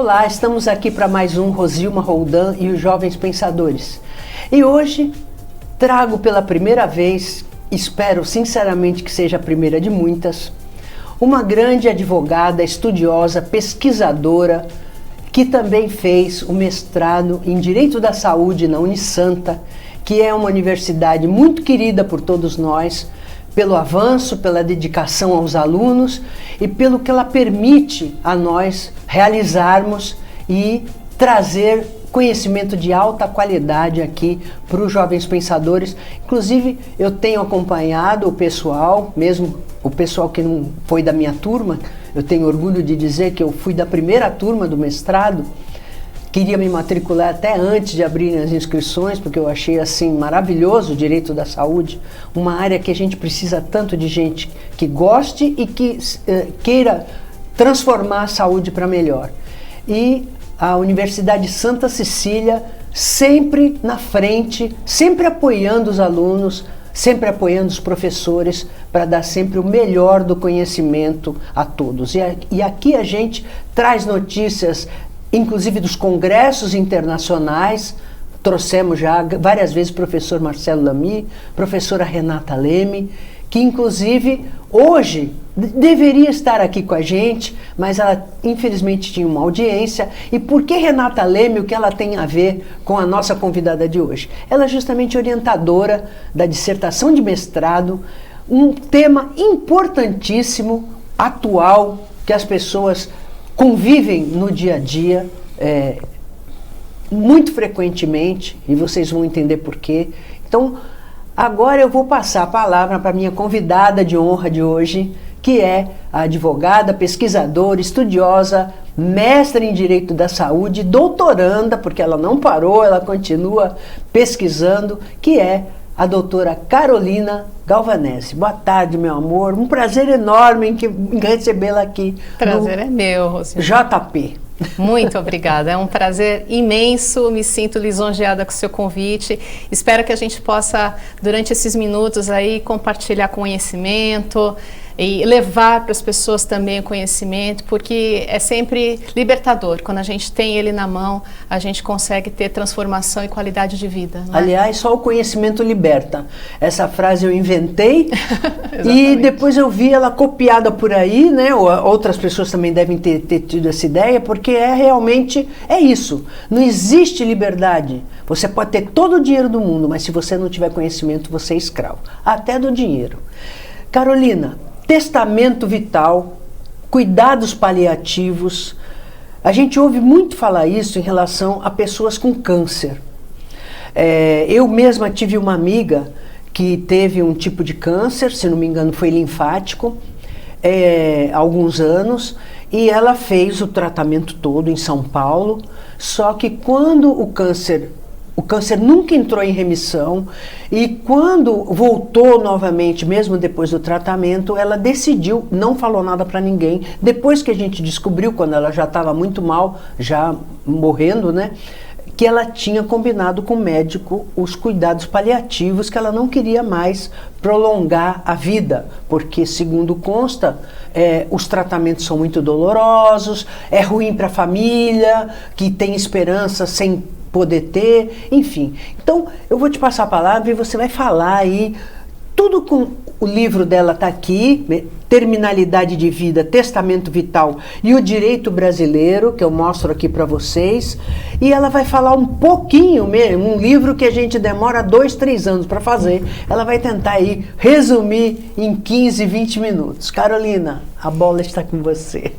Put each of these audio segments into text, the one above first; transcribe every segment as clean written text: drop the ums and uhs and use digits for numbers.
Olá, estamos aqui para mais um Rosilma Roldan e os Jovens Pensadores. E hoje trago pela primeira vez, espero sinceramente que seja a primeira de muitas, uma grande advogada, estudiosa, pesquisadora, que também fez o mestrado em Direito da Saúde na Unisanta, que é uma universidade muito querida por todos nós, pelo avanço, pela dedicação aos alunos e pelo que ela permite a nós realizarmos e trazer conhecimento de alta qualidade aqui para os jovens pensadores. Inclusive, eu tenho acompanhado o pessoal, mesmo o pessoal que não foi da minha turma, eu tenho orgulho de dizer que eu fui da primeira turma do mestrado, queria me matricular até antes de abrirem as inscrições, porque eu achei assim maravilhoso o direito da saúde, uma área que a gente precisa tanto de gente que goste e que queira transformar a saúde para melhor. E a Universidade Santa Cecília sempre na frente, sempre apoiando os alunos, sempre apoiando os professores para dar sempre o melhor do conhecimento a todos. E aqui a gente traz notícias inclusive dos congressos internacionais. Trouxemos já várias vezes o professor Marcelo Lamy, professora Renata Leme, que inclusive hoje deveria estar aqui com a gente, mas ela infelizmente tinha uma audiência. E por que Renata Leme, o que ela tem a ver com a nossa convidada de hoje? Ela é justamente orientadora da dissertação de mestrado, um tema importantíssimo, atual, que as pessoas convivem no dia a dia, muito frequentemente, e vocês vão entender por quê. Então, agora eu vou passar a palavra para a minha convidada de honra de hoje, que é a advogada, pesquisadora, estudiosa, mestra em Direito da Saúde, doutoranda, porque ela não parou, ela continua pesquisando, que é a doutora Carolina Galvanese. Boa tarde, meu amor. Um prazer enorme em recebê-la aqui. Prazer é meu, Rosilma. JP. Muito obrigada. É um prazer imenso. Me sinto lisonjeada com o seu convite. Espero que a gente possa, durante esses minutos aí, compartilhar conhecimento e levar para as pessoas também o conhecimento, porque é sempre libertador. Quando a gente tem ele na mão, a gente consegue ter transformação e qualidade de vida. Não é? Aliás, só o conhecimento liberta. Essa frase eu inventei e depois eu vi ela copiada por aí, né? Outras pessoas também devem ter tido essa ideia, porque realmente é isso. Não existe liberdade. Você pode ter todo o dinheiro do mundo, mas se você não tiver conhecimento, você é escravo. Até do dinheiro. Carolina, testamento vital, cuidados paliativos. A gente ouve muito falar isso em relação a pessoas com câncer. Eu mesma tive uma amiga que teve um tipo de câncer, se não me engano foi linfático, há alguns anos, e ela fez o tratamento todo em São Paulo, só que quando o câncer nunca entrou em remissão, e quando voltou novamente, mesmo depois do tratamento, ela decidiu, não falou nada para ninguém, depois que a gente descobriu, quando ela já estava muito mal, já morrendo, né, que ela tinha combinado com o médico os cuidados paliativos, que ela não queria mais prolongar a vida, porque, segundo consta, os tratamentos são muito dolorosos, é ruim para a família, que tem esperança sem poder ter, enfim. Então, eu vou te passar a palavra e você vai falar aí, tudo com o livro dela está aqui, Terminalidade de Vida, Testamento Vital e o Direito Brasileiro, que eu mostro aqui para vocês, e ela vai falar um pouquinho mesmo, um livro que a gente demora 2, 3 anos para fazer, ela vai tentar aí resumir em 15, 20 minutos. Carolina, a bola está com você.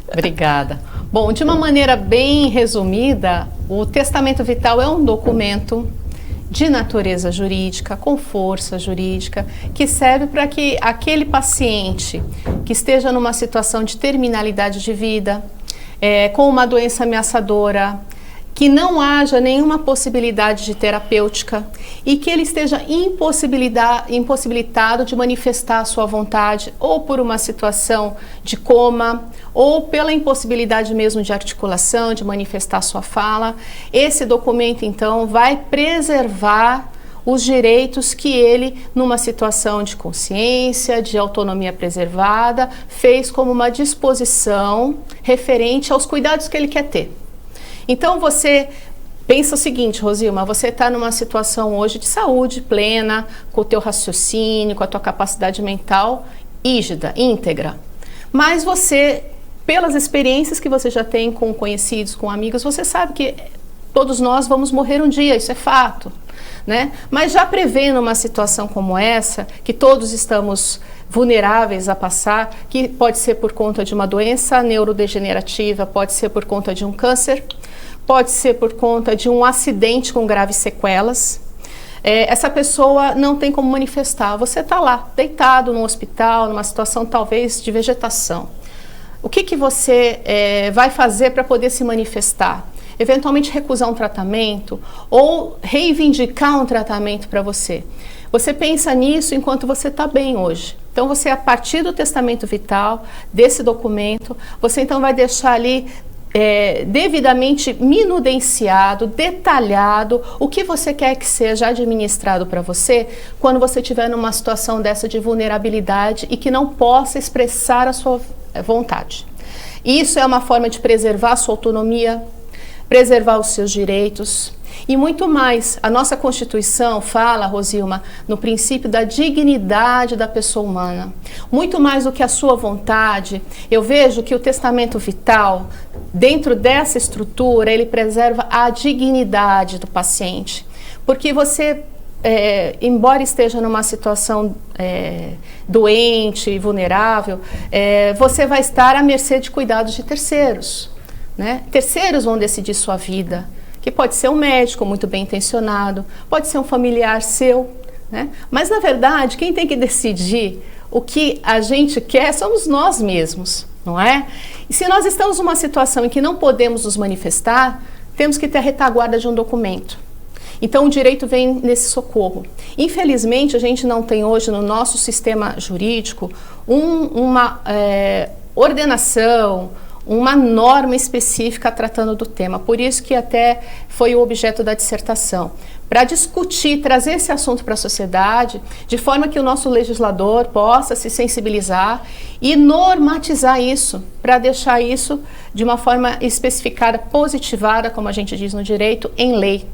Obrigada. Bom, de uma maneira bem resumida, o testamento vital é um documento de natureza jurídica, com força jurídica, que serve para que aquele paciente que esteja numa situação de terminalidade de vida, com uma doença ameaçadora, que não haja nenhuma possibilidade de terapêutica e que ele esteja impossibilitado de manifestar a sua vontade, ou por uma situação de coma, ou pela impossibilidade mesmo de articulação, de manifestar a sua fala. Esse documento, então, vai preservar os direitos que ele, numa situação de consciência, de autonomia preservada, fez como uma disposição referente aos cuidados que ele quer ter. Então você pensa o seguinte, Rosilma, você está numa situação hoje de saúde plena, com o teu raciocínio, com a tua capacidade mental rígida, íntegra. Mas você, pelas experiências que você já tem com conhecidos, com amigos, você sabe que todos nós vamos morrer um dia, isso é fato, né? Mas já prevendo uma situação como essa, que todos estamos vulneráveis a passar, que pode ser por conta de uma doença neurodegenerativa, pode ser por conta de um câncer, pode ser por conta de um acidente com graves sequelas. Essa pessoa não tem como manifestar. Você está lá, deitado no hospital, numa situação talvez de vegetação. O que você vai fazer para poder se manifestar? Eventualmente recusar um tratamento ou reivindicar um tratamento para você. Você pensa nisso enquanto você está bem hoje. Então você, a partir do testamento vital, desse documento, você então vai deixar ali devidamente minudenciado, detalhado, o que você quer que seja administrado para você quando você estiver numa situação dessa de vulnerabilidade e que não possa expressar a sua vontade. Isso é uma forma de preservar a sua autonomia, preservar os seus direitos e muito mais. A nossa Constituição fala, Rosilma, no princípio da dignidade da pessoa humana. Muito mais do que a sua vontade, eu vejo que o testamento vital, dentro dessa estrutura, ele preserva a dignidade do paciente. Porque você, embora esteja numa situação doente e vulnerável, você vai estar à mercê de cuidados de terceiros, né? Terceiros vão decidir sua vida, que pode ser um médico muito bem intencionado, pode ser um familiar seu, né? Mas na verdade quem tem que decidir o que a gente quer somos nós mesmos, não é? E se nós estamos numa situação em que não podemos nos manifestar, temos que ter a retaguarda de um documento. Então o direito vem nesse socorro. Infelizmente a gente não tem hoje no nosso sistema jurídico uma ordenação, uma norma específica tratando do tema. Por isso que até foi o objeto da dissertação. Para discutir, trazer esse assunto para a sociedade, de forma que o nosso legislador possa se sensibilizar e normatizar isso, para deixar isso de uma forma especificada, positivada, como a gente diz no direito, em lei,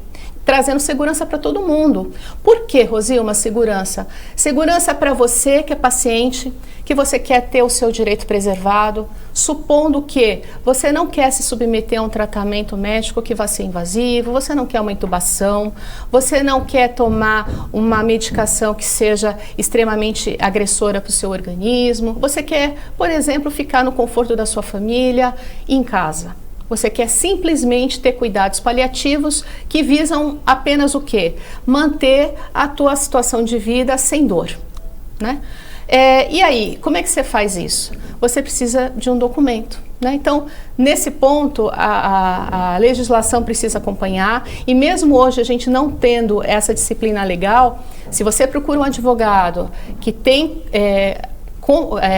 trazendo segurança para todo mundo. Por que, Rosilma, segurança? Segurança para você que é paciente, que você quer ter o seu direito preservado, supondo que você não quer se submeter a um tratamento médico que vai ser invasivo, você não quer uma intubação, você não quer tomar uma medicação que seja extremamente agressora para o seu organismo, você quer, por exemplo, ficar no conforto da sua família, em casa. Você quer simplesmente ter cuidados paliativos que visam apenas o quê? Manter a tua situação de vida sem dor, né? E aí, como é que você faz isso? Você precisa de um documento, né? Então, nesse ponto, a legislação precisa acompanhar e mesmo hoje a gente não tendo essa disciplina legal, se você procura um advogado que tem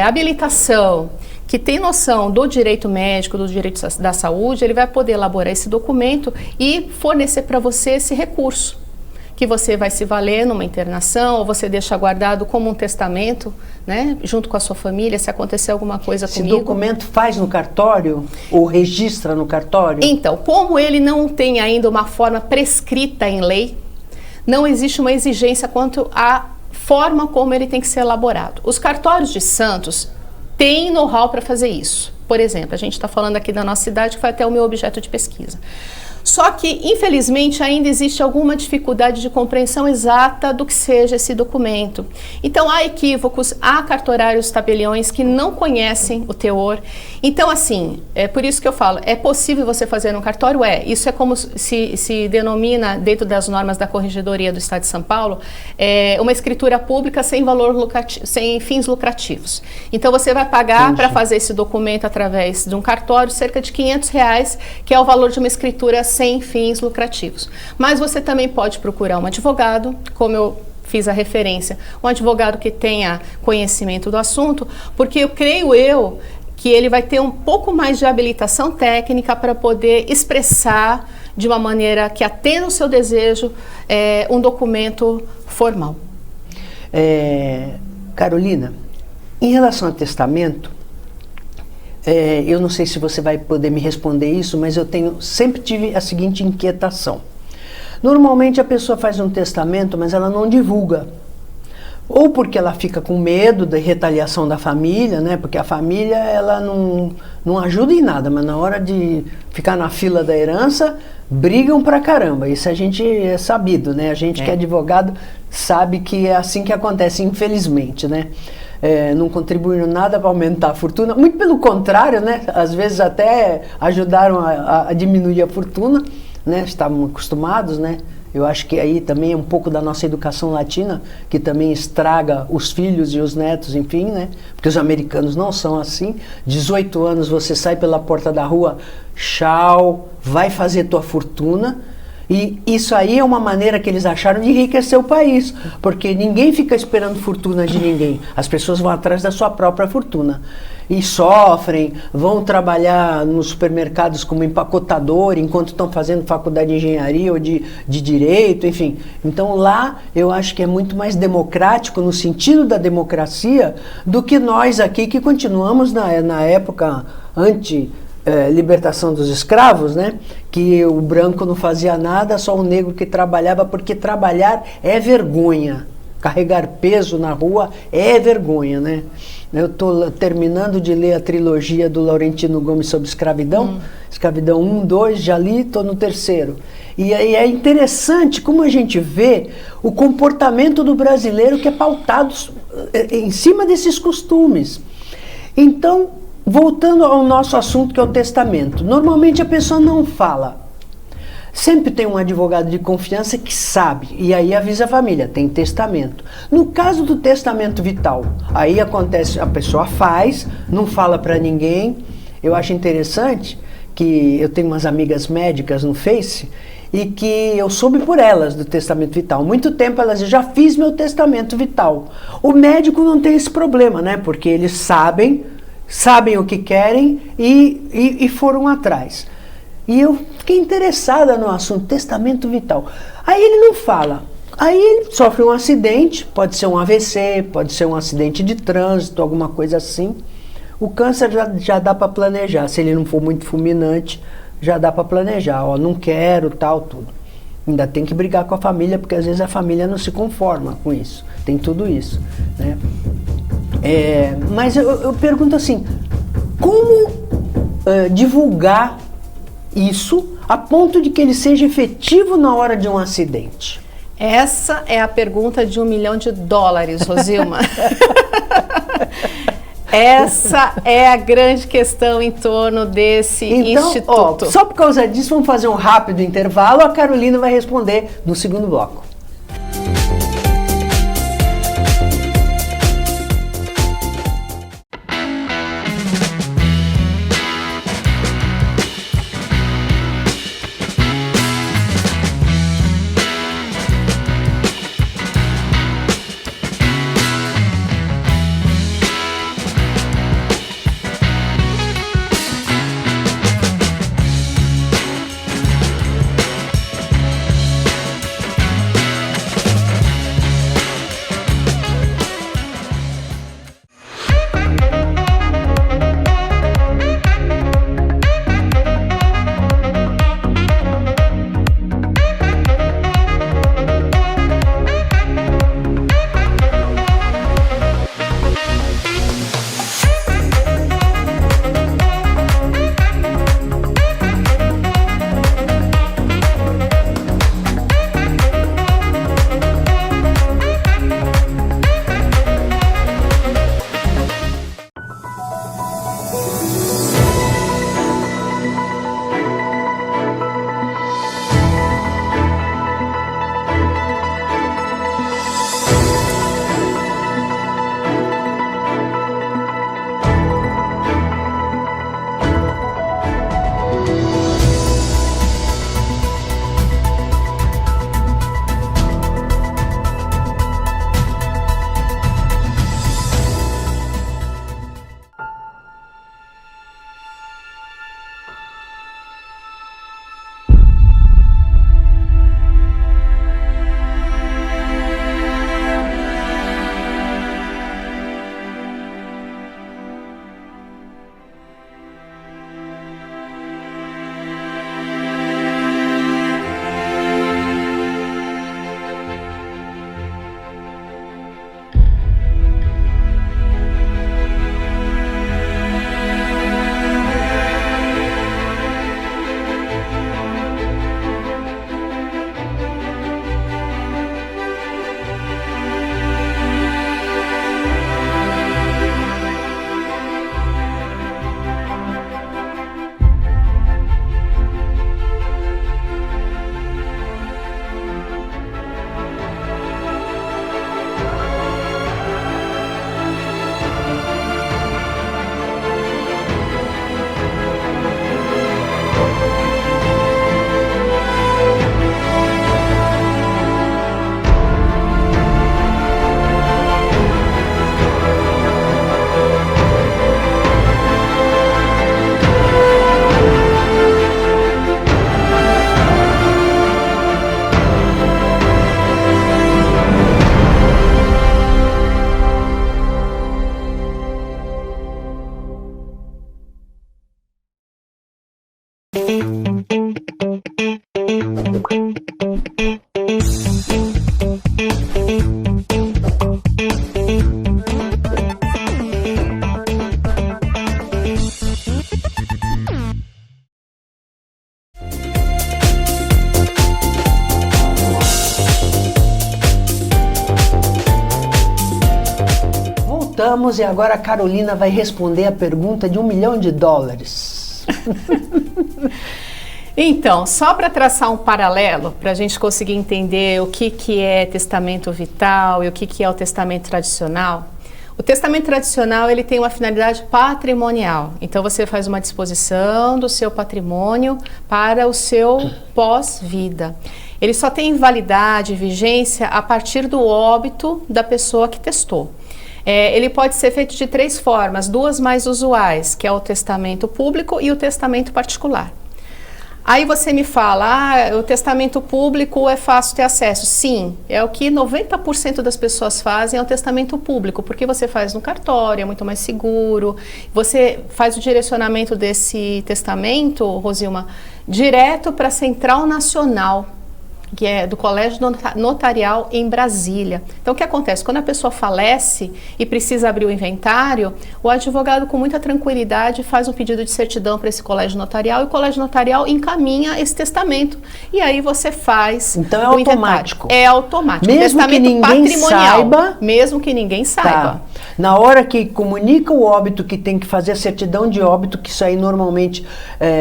habilitação, que tem noção do direito médico, do direito da saúde, ele vai poder elaborar esse documento e fornecer para você esse recurso, que você vai se valer numa internação, ou você deixa guardado como um testamento, né, junto com a sua família, se acontecer alguma coisa comigo. Esse documento faz no cartório ou registra no cartório? Então, como ele não tem ainda uma forma prescrita em lei, não existe uma exigência quanto à forma como ele tem que ser elaborado. Os cartórios de Santos têm know-how para fazer isso. Por exemplo, a gente está falando aqui da nossa cidade, que foi até o meu objeto de pesquisa. Só que, infelizmente, ainda existe alguma dificuldade de compreensão exata do que seja esse documento. Então, há equívocos, há cartorários tabeliões que não conhecem o teor. Então, assim, é por isso que eu falo, é possível você fazer no cartório? Isso é como se denomina, dentro das normas da Corregedoria do Estado de São Paulo, uma escritura pública sem valor lucrativo, sem fins lucrativos. Então, você vai pagar para fazer esse documento através de um cartório cerca de R$500, que é o valor de uma escritura sem fins lucrativos. Mas você também pode procurar um advogado, como eu fiz a referência, um advogado que tenha conhecimento do assunto, porque eu creio que ele vai ter um pouco mais de habilitação técnica para poder expressar de uma maneira que atenda o seu desejo, um documento formal. Carolina, em relação ao testamento, eu não sei se você vai poder me responder isso, mas eu sempre tive a seguinte inquietação. Normalmente a pessoa faz um testamento, mas ela não divulga. Ou porque ela fica com medo da retaliação da família, né? Porque a família ela não ajuda em nada, mas na hora de ficar na fila da herança, brigam pra caramba. Isso a gente é sabido, né? A gente que é advogado sabe que é assim que acontece, infelizmente, né? Não contribuíram nada para aumentar a fortuna, muito pelo contrário, né? Às vezes até ajudaram a diminuir a fortuna, né? Estavam acostumados, né? Eu acho que aí também é um pouco da nossa educação latina, que também estraga os filhos e os netos, enfim, né? Porque os americanos não são assim. 18 anos você sai pela porta da rua, tchau, vai fazer tua fortuna. E isso aí é uma maneira que eles acharam de enriquecer o país, porque ninguém fica esperando fortuna de ninguém. As pessoas vão atrás da sua própria fortuna. E sofrem, vão trabalhar nos supermercados como empacotador, enquanto estão fazendo faculdade de engenharia ou de direito, enfim. Então lá eu acho que é muito mais democrático, no sentido da democracia, do que nós aqui que continuamos na época libertação dos escravos, né? Que o branco não fazia nada, só o negro que trabalhava, porque trabalhar é vergonha. Carregar peso na rua é vergonha, né? Eu estou terminando de ler a trilogia do Laurentino Gomes sobre escravidão, escravidão 1, 2, já li, estou no 3º. E aí é interessante como a gente vê o comportamento do brasileiro que é pautado em cima desses costumes. Então, voltando ao nosso assunto, que é o testamento. Normalmente a pessoa não fala. Sempre tem um advogado de confiança que sabe, e aí avisa a família, tem testamento. No caso do testamento vital, aí acontece, a pessoa faz, não fala para ninguém. Eu acho interessante que eu tenho umas amigas médicas no Face, e que eu soube por elas do testamento vital. Há muito tempo elas diziam, já fiz meu testamento vital. O médico não tem esse problema, né? Porque eles sabem o que querem e foram atrás. E eu fiquei interessada no assunto, testamento vital. Aí ele não fala. Aí ele sofre um acidente, pode ser um AVC, pode ser um acidente de trânsito, alguma coisa assim. O câncer já dá para planejar, se ele não for muito fulminante, já dá para planejar. Ó, não quero, tal, tudo. Ainda tem que brigar com a família, porque às vezes a família não se conforma com isso. Tem tudo isso, né? Mas eu pergunto assim, como divulgar isso a ponto de que ele seja efetivo na hora de um acidente? Essa é a pergunta de $1 milhão, Rosilma. Essa é a grande questão em torno desse instituto. Só por causa disso, vamos fazer um rápido intervalo. A Carolina vai responder no segundo bloco. E agora a Carolina vai responder a pergunta de $1 milhão. Então, só para traçar um paralelo, para a gente conseguir entender o que é testamento vital e o que é o testamento tradicional. O testamento tradicional ele tem uma finalidade patrimonial. Então você faz uma disposição do seu patrimônio para o seu pós-vida. Ele só tem validade, vigência a partir do óbito da pessoa que testou. Ele pode ser feito de 3 formas, 2 mais usuais, que é o testamento público e o testamento particular. Aí você me fala, o testamento público é fácil ter acesso. Sim, é o que 90% das pessoas fazem, é o testamento público, porque você faz no cartório, é muito mais seguro. Você faz o direcionamento desse testamento, Rosilma, direto para a Central Nacional, que é do Colégio Notarial em Brasília. Então, o que acontece? Quando a pessoa falece e precisa abrir o inventário, o advogado, com muita tranquilidade, faz um pedido de certidão para esse colégio notarial e o colégio notarial encaminha esse testamento. E aí você faz então é o automático. Inventário. É automático. Mesmo testamento que ninguém patrimonial. saiba. Mesmo que ninguém saiba. Tá. Na hora que comunica o óbito, que tem que fazer a certidão de óbito, que isso aí normalmente,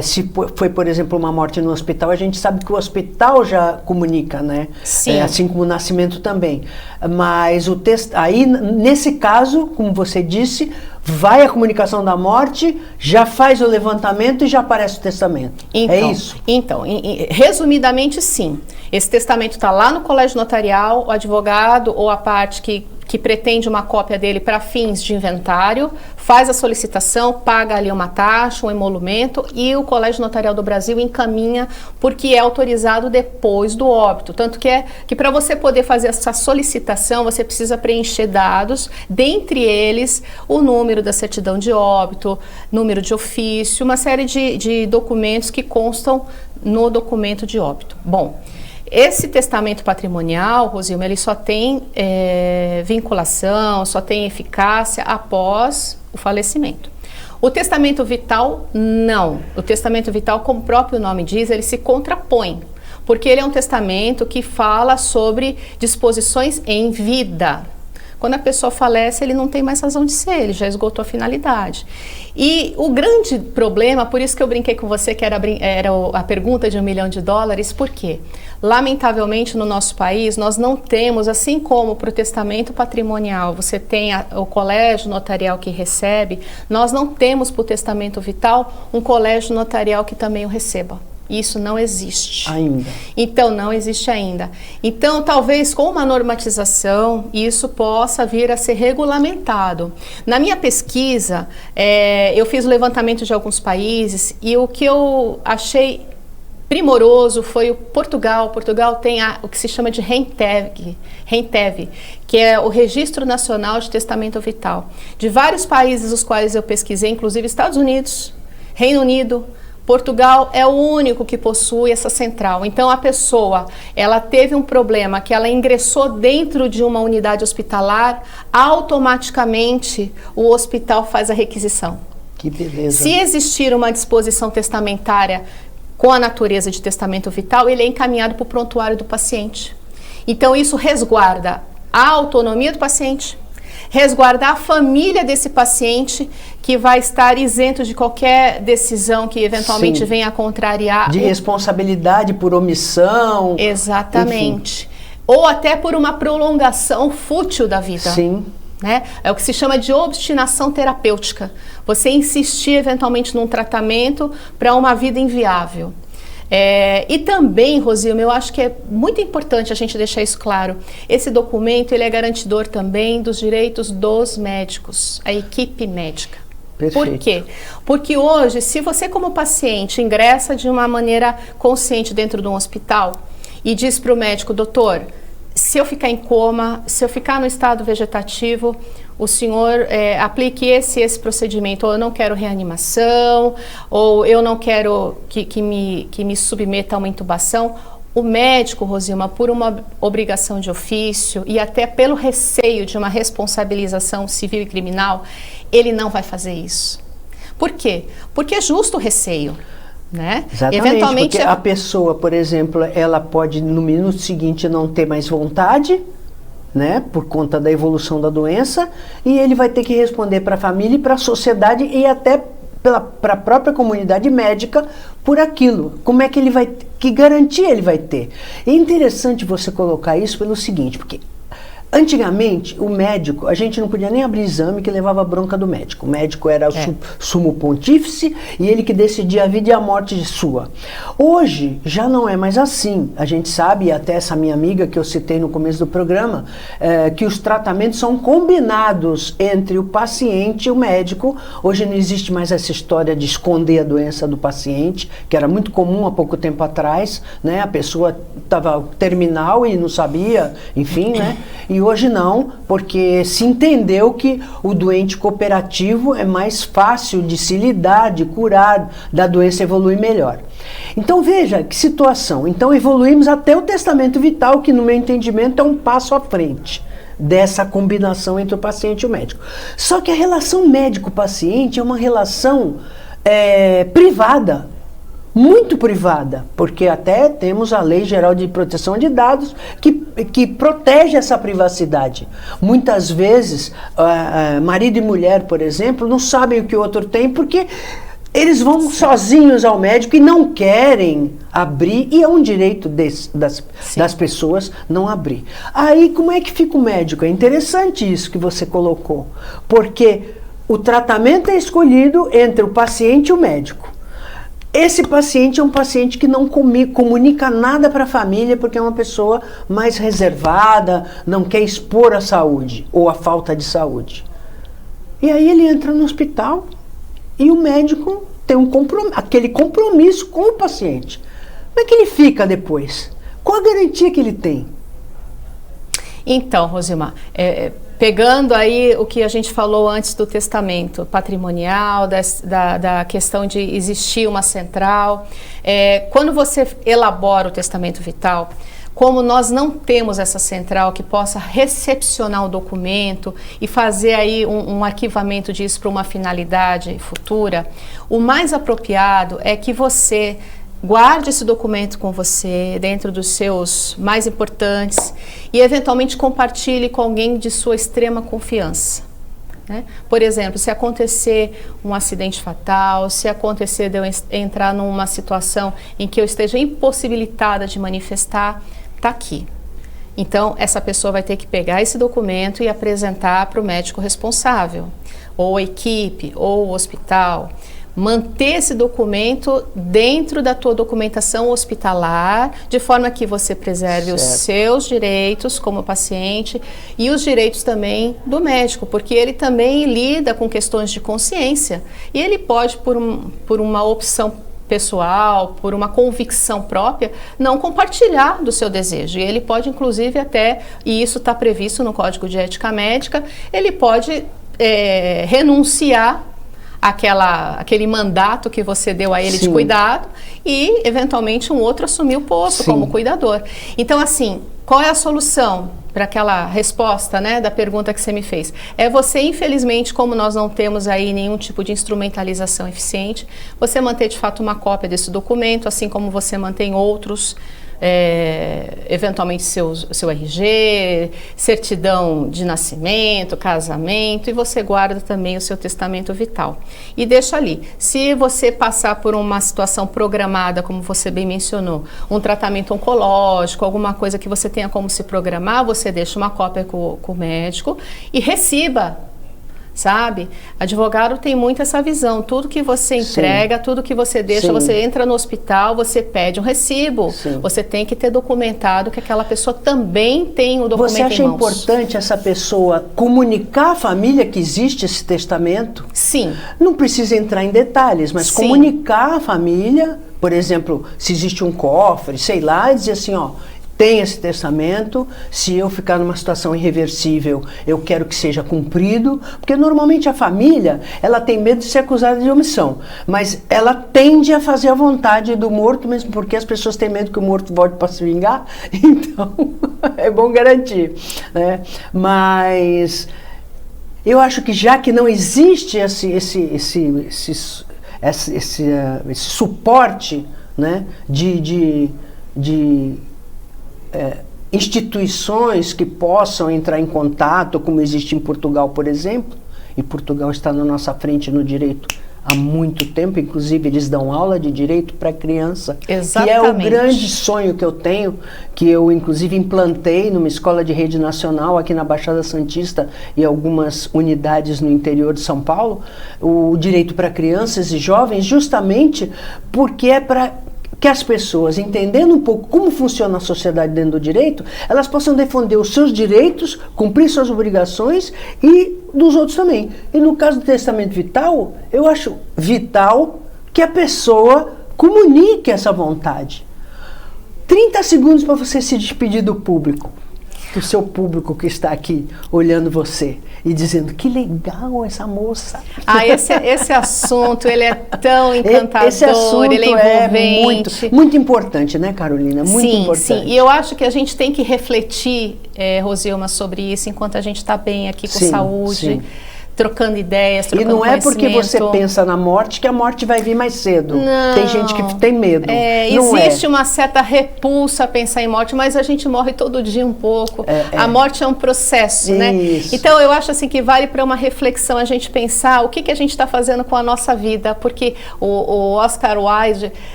se foi, por exemplo, uma morte no hospital, a gente sabe que o hospital já comunica, né? Sim. Assim como o nascimento também. Mas aí, nesse caso, como você disse, vai a comunicação da morte, já faz o levantamento e já aparece o testamento. Então, é isso? Então, resumidamente, sim. Esse testamento está lá no colégio notarial, o advogado ou a parte que pretende uma cópia dele para fins de inventário, faz a solicitação, paga ali uma taxa, um emolumento e o Colégio Notarial do Brasil encaminha porque é autorizado depois do óbito. Tanto que para você poder fazer essa solicitação, você precisa preencher dados, dentre eles o número da certidão de óbito, número de ofício, uma série de documentos que constam no documento de óbito. Bom, esse testamento patrimonial, Rosilma, ele só tem vinculação, só tem eficácia após o falecimento. O testamento vital, não. O testamento vital, como o próprio nome diz, ele se contrapõe, porque ele é um testamento que fala sobre disposições em vida. Quando a pessoa falece, ele não tem mais razão de ser, ele já esgotou a finalidade. E o grande problema, por isso que eu brinquei com você, que era a pergunta de $1 milhão, por quê? Lamentavelmente, no nosso país, nós não temos, assim como para o testamento patrimonial, você tem o colégio notarial que recebe, nós não temos para o testamento vital um colégio notarial que também o receba. Isso não existe. Ainda. Então, não existe ainda. Então, talvez com uma normatização, isso possa vir a ser regulamentado. Na minha pesquisa, eu fiz o levantamento de alguns países e o que eu achei primoroso foi o Portugal. Portugal tem o que se chama de RENTEV, que é o Registro Nacional de Testamento Vital. De vários países os quais eu pesquisei, inclusive Estados Unidos, Reino Unido, Portugal é o único que possui essa central. Então a pessoa, ela teve um problema que ela ingressou dentro de uma unidade hospitalar, automaticamente o hospital faz a requisição. Que beleza. Se existir uma disposição testamentária com a natureza de testamento vital, ele é encaminhado para o prontuário do paciente. Então isso resguarda a autonomia do paciente, resguardar a família desse paciente, que vai estar isento de qualquer decisão que eventualmente venha a contrariar. De responsabilidade por omissão. Exatamente. Enfim. Ou até por uma prolongação fútil da vida. Sim. Né? É o que se chama de obstinação terapêutica. Você insistir eventualmente num tratamento para uma vida inviável. E também, Rosilma, eu acho que é muito importante a gente deixar isso claro. Esse documento ele é garantidor também dos direitos dos médicos, a equipe médica. Perfeito. Por quê? Porque hoje, se você como paciente ingressa de uma maneira consciente dentro de um hospital e diz para o médico, doutor, se eu ficar em coma, se eu ficar no estado vegetativo, o senhor aplique esse procedimento, ou eu não quero reanimação, ou eu não quero que me submeta a uma intubação. O médico, Rosilma, por uma obrigação de ofício e até pelo receio de uma responsabilização civil e criminal, ele não vai fazer isso. Por quê? Porque é justo o receio. Né? Exatamente, eventualmente porque a pessoa, por exemplo, ela pode no minuto seguinte não ter mais vontade, né, por conta da evolução da doença, e ele vai ter que responder para a família e para a sociedade e até para a própria comunidade médica por aquilo. Como é que ele vai, que garantia ele vai ter? É interessante você colocar isso pelo seguinte, porque antigamente, o médico, a gente não podia nem abrir exame que levava bronca do médico. O médico era o sumo pontífice e ele que decidia a vida e a morte sua. Hoje, já não é mais assim. A gente sabe, até essa minha amiga que eu citei no começo do programa, que os tratamentos são combinados entre o paciente e o médico. Hoje não existe mais essa história de esconder a doença do paciente, que era muito comum há pouco tempo atrás, né? A pessoa estava terminal e não sabia, enfim, né? E hoje não, porque se entendeu que o doente cooperativo é mais fácil de se lidar, de curar, da doença evoluir melhor. Então veja que situação. Então evoluímos até o testamento vital, que no meu entendimento é um passo à frente dessa combinação entre o paciente e o médico. Só que a relação médico-paciente é uma relação privada. Muito privada, porque até temos a Lei Geral de Proteção de Dados que protege essa privacidade. Muitas vezes, marido e mulher, por exemplo, não sabem o que o outro tem porque eles vão sozinhos ao médico e não querem abrir, e é um direito das pessoas não abrir. Aí, como é que fica o médico? É interessante isso que você colocou, porque o tratamento é escolhido entre o paciente e o médico. Esse paciente é um paciente que não comunica nada para a família porque é uma pessoa mais reservada, não quer expor a saúde ou a falta de saúde. E aí ele entra no hospital e o médico tem aquele compromisso com o paciente. Como é que ele fica depois? Qual a garantia que ele tem? Então, Rosilma, pegando aí o que a gente falou antes do testamento patrimonial, da questão de existir uma central, quando você elabora o testamento vital, como nós não temos essa central que possa recepcionar o documento e fazer aí um arquivamento disso para uma finalidade futura, o mais apropriado é que você guarde esse documento com você, dentro dos seus mais importantes, e eventualmente compartilhe com alguém de sua extrema confiança. Né? Por exemplo, se acontecer um acidente fatal, se acontecer de eu entrar numa situação em que eu esteja impossibilitada de manifestar, está aqui. Então, essa pessoa vai ter que pegar esse documento e apresentar para o médico responsável, ou a equipe, ou o hospital. Manter esse documento dentro da tua documentação hospitalar, de forma que você preserve os seus direitos como paciente e os direitos também do médico, porque ele também lida com questões de consciência e ele pode, por uma opção pessoal, por uma convicção própria, não compartilhar do seu desejo. E ele pode, inclusive, até, e isso está previsto no Código de Ética Médica, ele pode renunciar aquele mandato que você deu a ele de cuidado e, eventualmente, um outro assumir o posto como cuidador. Então, assim, qual é a solução para aquela resposta, né, da pergunta que você me fez? É você, infelizmente, como nós não temos aí nenhum tipo de instrumentalização eficiente, você manter, de fato, uma cópia desse documento, assim como você mantém outros, eventualmente seu RG, certidão de nascimento, casamento, e você guarda também o seu testamento vital. E deixa ali. Se você passar por uma situação programada, como você bem mencionou, um tratamento oncológico, alguma coisa que você tenha como se programar, você deixa uma cópia com o médico e reciba. Sabe? Advogado tem muito essa visão. Tudo que você entrega, tudo que você deixa, você entra no hospital, você pede um recibo. Você tem que ter documentado que aquela pessoa também tem o documento em mãos. Você acha importante essa pessoa comunicar à família que existe esse testamento? Sim. Não precisa entrar em detalhes, mas comunicar à família, por exemplo, se existe um cofre, sei lá, e dizer assim, ó, tem esse testamento, se eu ficar numa situação irreversível, eu quero que seja cumprido, porque normalmente a família, ela tem medo de ser acusada de omissão, mas ela tende a fazer a vontade do morto, mesmo porque as pessoas têm medo que o morto volte para se vingar, então é bom garantir, né? Mas eu acho que já que não existe esse suporte, né, de instituições que possam entrar em contato, como existe em Portugal, por exemplo, e Portugal está na nossa frente no direito há muito tempo, inclusive eles dão aula de direito para criança, Exatamente. que é o grande sonho que eu tenho, que eu inclusive implantei numa escola de rede nacional aqui na Baixada Santista e algumas unidades no interior de São Paulo, o direito para crianças e jovens, justamente porque é para que as pessoas, entendendo um pouco como funciona a sociedade dentro do direito, elas possam defender os seus direitos, cumprir suas obrigações e dos outros também. E no caso do testamento vital, eu acho vital que a pessoa comunique essa vontade. 30 segundos para você se despedir do público, do seu público que está aqui olhando você e dizendo que legal essa moça. Esse assunto, ele é tão encantador, esse assunto ele é envolvente. Muito importante, né, Carolina? Muito importante. Sim, e eu acho que a gente tem que refletir, Rosilma, sobre isso enquanto a gente está bem aqui com saúde. Sim. Trocando ideias, trocando conhecimento. E não é porque você pensa na morte que a morte vai vir mais cedo. Não. Tem gente que tem medo. Existe uma certa repulsa a pensar em morte, mas a gente morre todo dia um pouco. A morte é um processo, né? Então eu acho assim que vale para uma reflexão a gente pensar o que a gente está fazendo com a nossa vida, porque o Oscar Wilde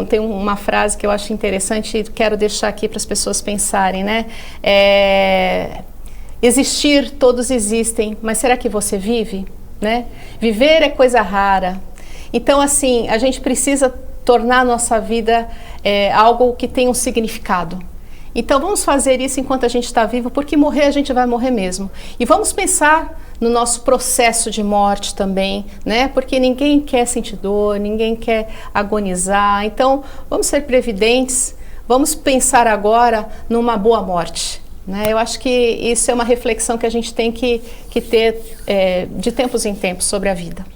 tem uma frase que eu acho interessante e quero deixar aqui para as pessoas pensarem, né? Existir, todos existem, mas será que você vive? Né? Viver é coisa rara. Então, assim, a gente precisa tornar a nossa vida algo que tenha um significado. Então, vamos fazer isso enquanto a gente está vivo, porque morrer a gente vai morrer mesmo. E vamos pensar no nosso processo de morte também, né? Porque ninguém quer sentir dor, ninguém quer agonizar. Então, vamos ser previdentes, vamos pensar agora numa boa morte. Eu acho que isso é uma reflexão que a gente tem que ter de tempos em tempos sobre a vida.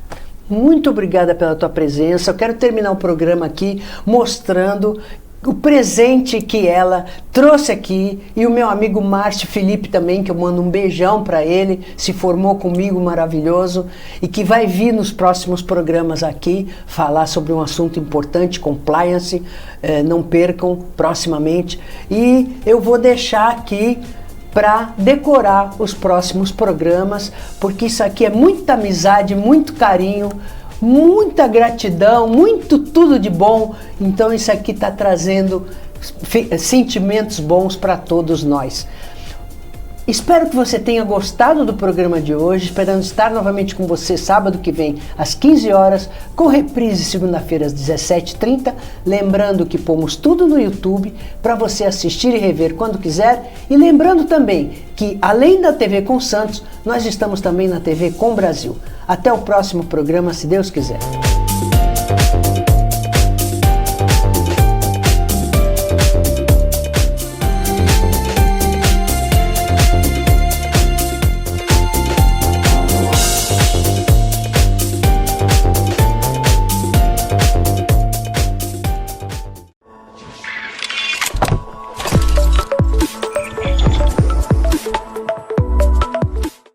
Muito obrigada pela tua presença. Eu quero terminar o programa aqui mostrando o presente que ela trouxe aqui, e o meu amigo Márcio Felipe também, que eu mando um beijão para ele, se formou comigo, maravilhoso, e que vai vir nos próximos programas aqui falar sobre um assunto importante, compliance, não percam proximamente, e eu vou deixar aqui para decorar os próximos programas, porque isso aqui é muita amizade, muito carinho, muita gratidão, muito tudo de bom. Então isso aqui está trazendo sentimentos bons para todos nós. Espero que você tenha gostado do programa de hoje, esperando estar novamente com você sábado que vem às 15 horas, com reprise segunda-feira às 17h30, lembrando que pomos tudo no YouTube para você assistir e rever quando quiser, e lembrando também que além da TV com Santos, nós estamos também na TV com Brasil. Até o próximo programa, se Deus quiser.